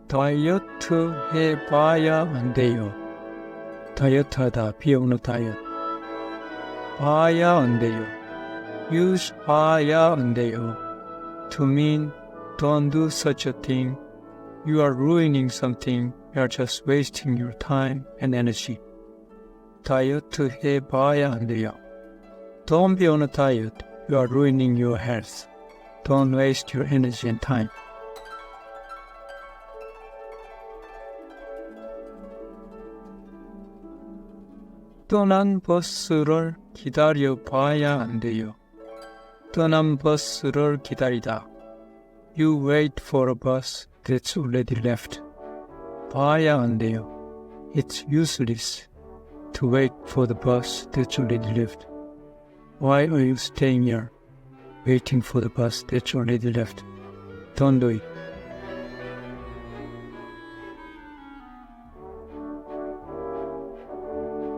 다이어트 해봐야 안 돼요. 다이어트하다 비용로 다이어트. 봐야 안 돼요. use 봐야 안 돼요. To mean don't do such a thing. You are ruining something. You are just wasting your time and energy. 다이어트 해봐야 안 돼요. Don't be on a diet. You are ruining your health. Don't waste your energy and time. 떠난 버스를 기다려 봐야 안 돼요. 떠난 버스를 기다리다. You wait for a bus that's already left. 봐야 안 돼요. It's useless to wait for the bus that's already left. Why are you staying here, waiting for the bus that's already left? Don't do it.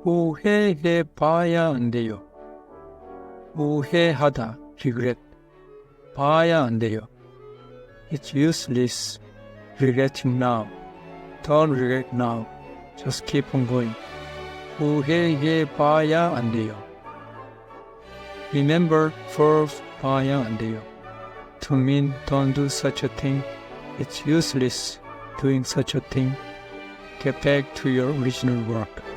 후회해 봐야 안 돼요. 후회하다, regret. 봐야 안 돼요. It's useless regretting now. Don't regret now. Just keep on going. 후회해 봐야 안 돼요. Remember first 봐야 안 돼요. To mean don't do such a thing. It's useless doing such a thing. Get back to your original work.